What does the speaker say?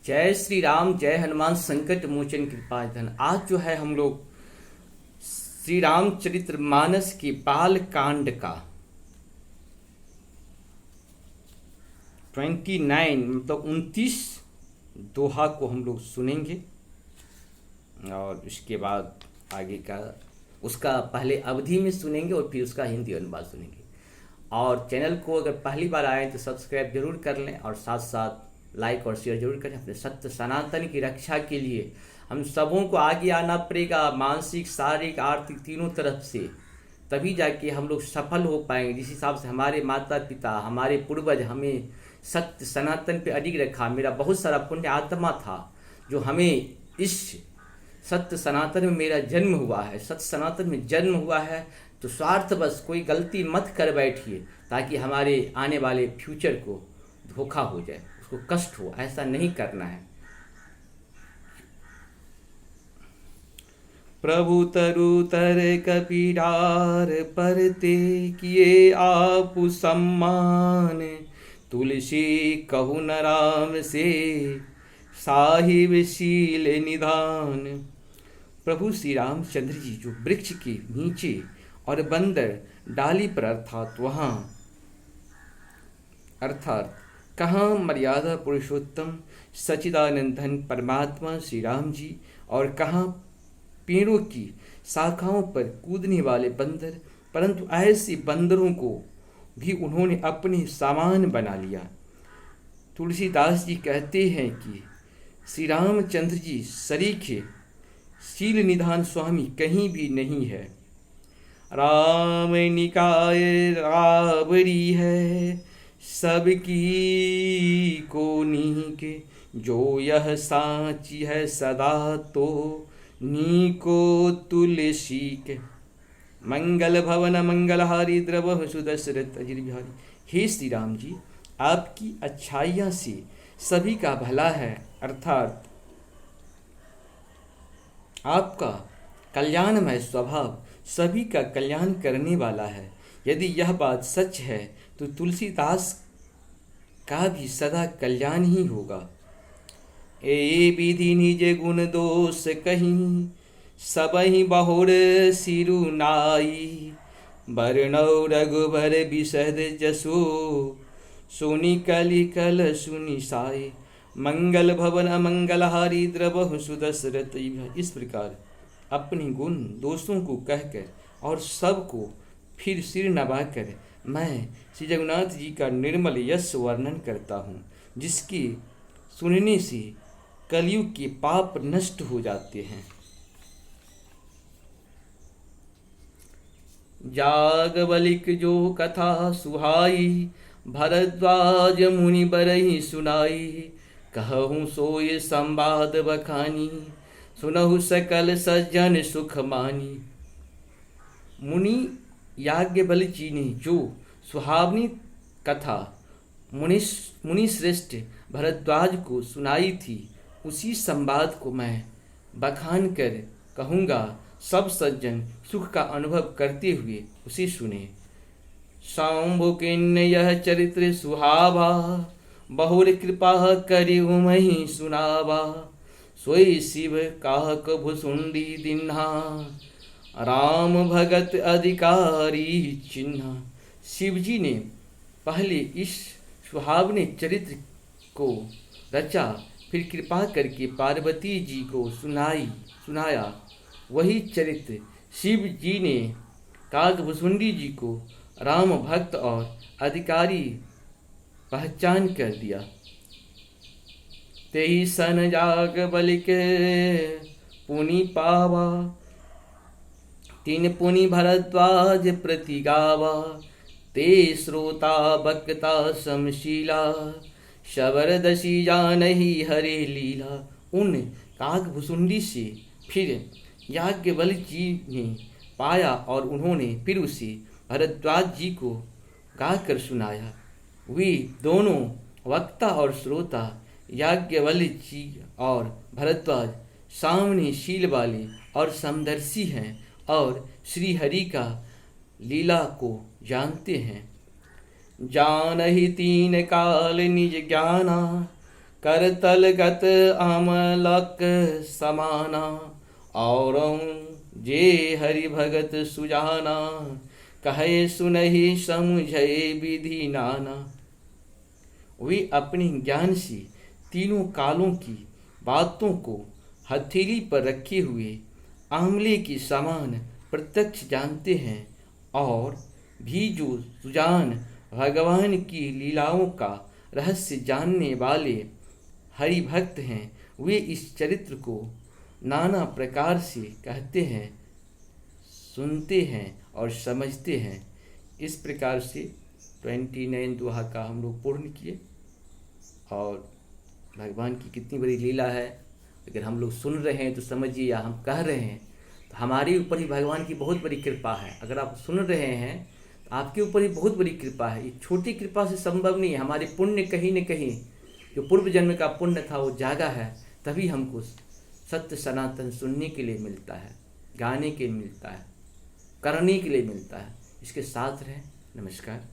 जय श्री राम, जय हनुमान संकट मोचन कृपा धन। आज जो है हम लोग श्री रामचरित्र मानस के बाल कांड का 29 मतलब 29 दोहा को हम लोग सुनेंगे और उसके बाद आगे का उसका पहले अवधि में सुनेंगे और फिर उसका हिंदी अनुवाद सुनेंगे। और चैनल को अगर पहली बार आए तो सब्सक्राइब जरूर कर लें और साथ साथ लाइक और शेयर जरूर करें। अपने सत्य सनातन की रक्षा के लिए हम सबों को आगे आना पड़ेगा, मानसिक शारीरिक आर्थिक तीनों तरफ से, तभी जाके हम लोग सफल हो पाएंगे। जिस हिसाब से हमारे माता पिता हमारे पूर्वज हमें सत्य सनातन पे अडिग रखा। मेरा बहुत सारा पुण्य आत्मा था जो हमें इस सत्य सनातन में मेरा जन्म हुआ है, सत्य सनातन में जन्म हुआ है। तो स्वार्थ बस कोई गलती मत कर बैठिए ताकि हमारे आने वाले फ्यूचर को धोखा हो जाए, उसको कष्ट हो। ऐसा नहीं करना है। प्रभु तरु तर कपीरार परते किए आप सम्मान, तुलसी कहु न राम से साहिब शील निधान। प्रभु श्री रामचंद्र जी जो वृक्ष के नीचे और बंदर डाली पर अर्थात कहाँ मर्यादा पुरुषोत्तम सच्चिदानंदन परमात्मा श्री राम जी और कहाँ पेड़ों की शाखाओं पर कूदने वाले बंदर। परंतु ऐसे बंदरों को भी उन्होंने अपने सामान बना लिया। तुलसीदास जी कहते हैं कि श्री रामचंद्र जी सरीखे शील निधान स्वामी कहीं भी नहीं है। राम निकाय राबड़ी है सबकी को नीके, जो यह साची है सदा तो नीको तुलसी के। मंगल भवन मंगलहारी द्रवहु सुदशरथ अजिर बिहारी। हे श्री राम जी, आपकी अच्छाइयाँ से सभी का भला है, अर्थात आपका कल्याणमय स्वभाव सभी का कल्याण करने वाला है। यदि यह बात सच है तो तुलसीदास का भी सदा कल्याण ही होगा। ए विधि निज गुण दोष कहीं, सबहि बहुर सिरु नाई। बरनौ रघुबर बिशद जसो, सुनि कलि कल सुनि साई। मंगल भवन अमंगलहारी द्रवहु सुदशरथ। इस प्रकार अपने गुण दोषों को कहकर और सबको फिर सिर नवाकर मैं श्री जगन्नाथ जी का निर्मल यश वर्णन करता हूँ, जिसके सुनने से कलयुग के पाप नष्ट हो जाते हैं। जागवलिक जो कथा सुहाई, भरद्वाज मुनि बरहि सुनाई। कहूँ सोय संवाद बखानी, सुनहु सकल सज्जन सुख मानी। मुनि याज्ञवल्क्य जी ने जो सुहावनी कथा मुनि श्रेष्ठ भरद्वाज को सुनाई थी, उसी संवाद को मैं बखान कर कहूँगा। सब सज्जन सुख का अनुभव करते हुए उसे सुने। शंभु किन्ने यह चरित्र सुहावा, बहुर कृपा करि मही सुनावा। सोई शिव काह भुसुंडी दिन्हा, राम भगत अधिकारी चिन्हा। शिवजी ने पहले इस सुहावने चरित्र को रचा, फिर कृपा करके पार्वती जी को सुनाया। वही चरित्र शिव जी ने काकभुसुंडी जी को राम भक्त और अधिकारी पहचान कर दिया। तेहि सन जागवल्क पुनि पावा, तीन पुनि भरद्वाज प्रति गावा। ते श्रोता बक्ता समशीला, शबरदसी जानहि हरे लीला। उन काकभुसुंडी से फिर याज्ञवल्क्य जी ने पाया और उन्होंने फिर उसे भरद्वाज जी को गाकर सुनाया। वे दोनों वक्ता और श्रोता याज्ञवल्क्य जी और भरद्वाज सामने शील वाले और समदर्शी हैं और श्री हरि का लीला को जानते हैं। जानहि तीन काल निज ज्ञाना, करतलगत आमलक समाना, और जे हरि भगत सुजाना, कहे सुनहि समझे विधि नाना। वे अपने ज्ञान से तीनों कालों की बातों को हथेली पर रखे हुए आंवले के समान प्रत्यक्ष जानते हैं, और भी जो सुजान भगवान की लीलाओं का रहस्य जानने वाले हरि भक्त हैं, वे इस चरित्र को नाना प्रकार से कहते हैं, सुनते हैं और समझते हैं। इस प्रकार से 29 दोहा का हम लोग पूर्ण किए। और भगवान की कितनी बड़ी लीला है, अगर हम लोग सुन रहे हैं तो समझिए, या हम कह रहे हैं तो हमारे ऊपर ही भगवान की बहुत बड़ी कृपा है। अगर आप सुन रहे हैं तो आपके ऊपर ही बहुत बड़ी कृपा है। ये छोटी कृपा से संभव नहीं है। हमारे पुण्य कहीं न कहीं, जो पूर्व जन्म का पुण्य था वो जागा है, तभी हमको सत्य सनातन सुनने के लिए मिलता है, गाने के लिए मिलता है, करने के लिए मिलता है। इसके साथ रहें। नमस्कार।